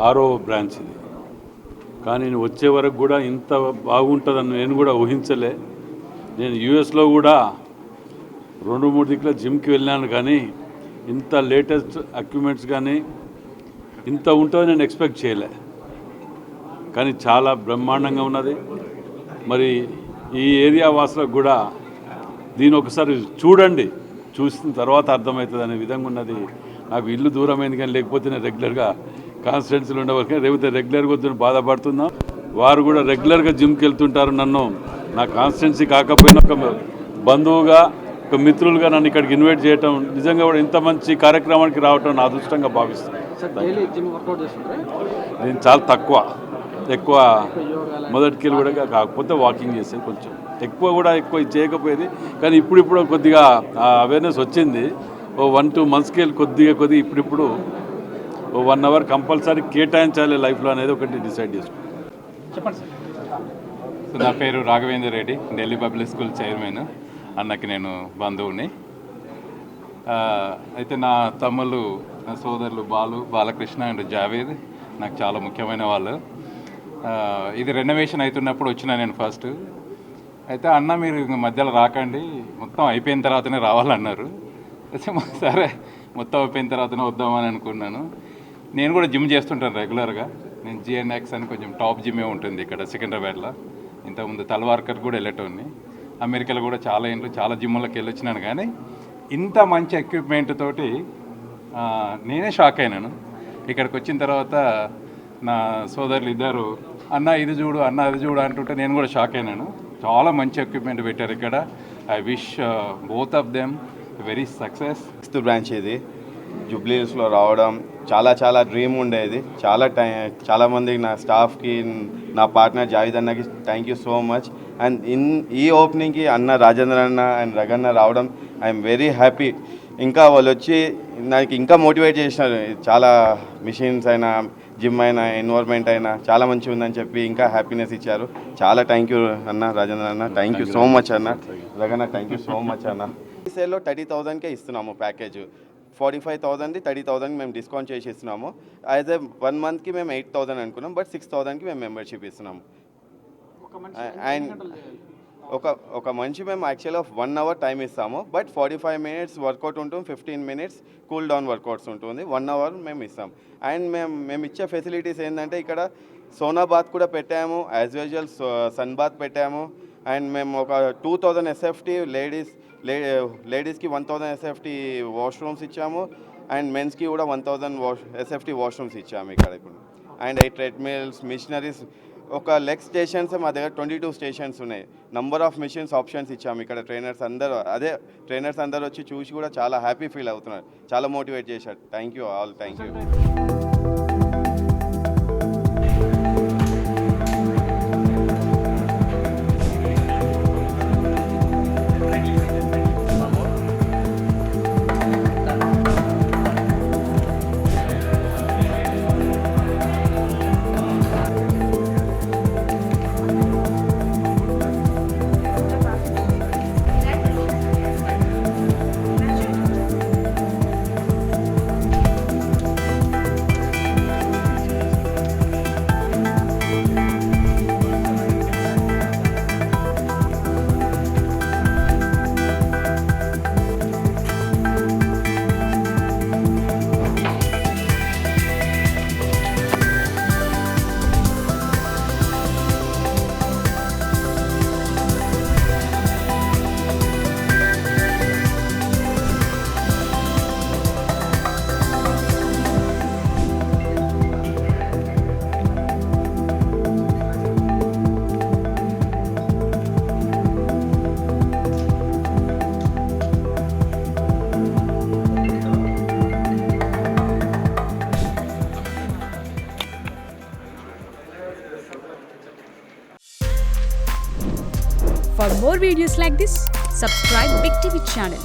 6వ బ్రాంచ్ ఇది. కానీ వచ్చే వరకు కూడా ఇంత బాగుంటుందని నేను కూడా ఊహించలే. నేను యూఎస్లో కూడా 2-3 దిక్కుల జిమ్కి వెళ్ళాను, కానీ ఇంత లేటెస్ట్ ఎక్విప్మెంట్స్ కానీ ఇంత ఉంటుందని నేను ఎక్స్పెక్ట్ చేయలే. కానీ చాలా బ్రహ్మాండంగా ఉన్నది. మరి ఈ ఏరియా వాసులకు కూడా దీని ఒకసారి చూడండి, చూసిన తర్వాత అర్థమవుతుంది అనే విధంగా ఉన్నది. నాకు ఇల్లు దూరమైంది, కానీ లేకపోతే నేను రెగ్యులర్గా కాన్స్టిట్యున్సీలు ఉండవలసిన, లేకపోతే రెగ్యులర్గా వద్దని బాధపడుతున్నాం. వారు కూడా రెగ్యులర్గా జిమ్కి వెళ్తుంటారు. నన్ను నా కాన్స్టిట్యున్సీ కాకపోయినా ఒక బంధువుగా, ఒక మిత్రులుగా నన్ను ఇక్కడికి ఇన్వైట్ చేయటం, నిజంగా కూడా ఇంత మంచి కార్యక్రమానికి రావటం నా అదృష్టంగా భావిస్తాను. నేను చాలా ఎక్కువ మొదటికెళ్ళి కూడా కాకపోతే వాకింగ్ చేసేది, కొంచెం ఎక్కువ చేయకపోయేది. కానీ ఇప్పుడు కొద్దిగా అవేర్నెస్ వచ్చింది. 1-2 మంత్స్కి వెళ్ళి కొద్దిగా ఇప్పుడు 1 అవర్ కంపల్సరీ కేటాయించాలి లైఫ్లో అనేది ఒకటి డిసైడ్ చేసుకున్నాను. చెప్పండి సార్. నా పేరు Raghavendra Reddy, Delhi public school chairman. అన్నకి నేను బంధువుని. అయితే నా తమ్ముళ్ళు, నా సోదరులు బాలకృష్ణ అండ్ జావేద్ నాకు చాలా ముఖ్యమైన వాళ్ళు. ఇది రెనోవేషన్ అవుతున్నప్పుడు వచ్చిన నేను ఫస్ట్. అయితే అన్న మీరు మధ్యలో రాకండి, మొత్తం అయిపోయిన తర్వాతనే రావాలన్నారు. అయితే సరే మొత్తం అయిపోయిన తర్వాతనే వద్దామని అనుకున్నాను. నేను కూడా జిమ్ చేస్తుంటాను రెగ్యులర్గా. నేను జిఎన్ఎక్స్ అని కొంచెం టాప్ జిమ్మే ఉంటుంది ఇక్కడ సికింద్రాబాద్లో. ఇంతకుముందు తల్వార్కర్ కూడా వెళ్ళేటోని. అమెరికాలో కూడా చాలా జిమ్లకు వెళ్ళొచ్చినాను. కానీ ఇంత మంచి ఎక్విప్మెంట్ తోటి నేనే షాక్ అయినాను. ఇక్కడికి వచ్చిన తర్వాత నా సోదరులు ఇద్దరు అన్న ఇది చూడు, అన్న అది చూడు అంటుంటే నేను కూడా షాక్ అయినాను. చాలా మంచి ఎక్విప్మెంట్ పెట్టారు ఇక్కడ. I wish both of them very success. 6th branch ఇది జూబ్లీహిల్స్లో రావడం చాలా డ్రీమ్ ఉండేది. చాలామంది నా స్టాఫ్కి, నా పార్ట్నర్ జావేద్ అన్నకి thank you so much. And ఈ ఓపెనింగ్కి అన్న రాజేంద్ర అన్న అండ్ రగన్న రావడం ఐఎమ్ వెరీ హ్యాపీ. ఇంకా వాళ్ళు వచ్చి నాకు ఇంకా మోటివేట్ చేసినారు. చాలా మిషన్స్ అయినా, జిమ్ అయినా, ఎన్వైర్న్మెంట్ అయినా చాలా మంచిగా ఉందని చెప్పి ఇంకా హ్యాపీనెస్ ఇచ్చారు. చాలా థ్యాంక్ యూ అన్న, రాజేంద్ర అన్న థ్యాంక్ యూ సో మచ్ అన్న, Raganna thank you so much అన్న. ఈ సేల్లో 30,000కే ఇస్తున్నాము ప్యాకేజ్. 45,000ది 30,000 మేము డిస్కౌంట్ చేసి ఇస్తున్నాము. అయితే 1 మంత్కి మేము 8,000 అనుకున్నాం, బట్ 6,000కి మేము మెంబర్షిప్ ఇస్తున్నాము. అండ్ ఒక మనిషి మేము యాక్చువల్గా 1 అవర్ టైం ఇస్తాము, బట్ 45 మినిట్స్ వర్కౌట్ ఉంటుంది, 15 మినిట్స్ కూల్ డౌన్ వర్కౌట్స్ ఉంటుంది. 1 అవర్ మేము ఇస్తాం. అండ్ మేము ఇచ్చే ఫెసిలిటీస్ ఏంటంటే ఇక్కడ సోనా బాత్ కూడా పెట్టాము, యాజ్ యూజువల్ సన్ బాత్ పెట్టాము. అండ్ మేము ఒక 2,000 ఎస్ఎఫ్టీ లేడీస్కి 1,000 ఎస్ఎఫ్టీ వాష్రూమ్స్ ఇచ్చాము. అండ్ మెన్స్కి కూడా 1,000 ఎస్ఎఫ్టీ వాష్రూమ్స్ ఇచ్చాము ఇక్కడ ఇప్పుడు. అండ్ 8 ట్రెడ్మిల్స్, మిషనరీస్, ఒక లెగ్ స్టేషన్స్ మా దగ్గర 22 స్టేషన్స్ ఉన్నాయి. నంబర్ ఆఫ్ మిషన్స్ ఆప్షన్స్ ఇచ్చాము ఇక్కడ. ట్రైనర్స్ అందరూ వచ్చి చూసి కూడా చాలా హ్యాపీ ఫీల్ అవుతున్నారు, చాలా మోటివేట్ చేశారు. Thank you all, thank you. For more videos like this, subscribe Big TV channel.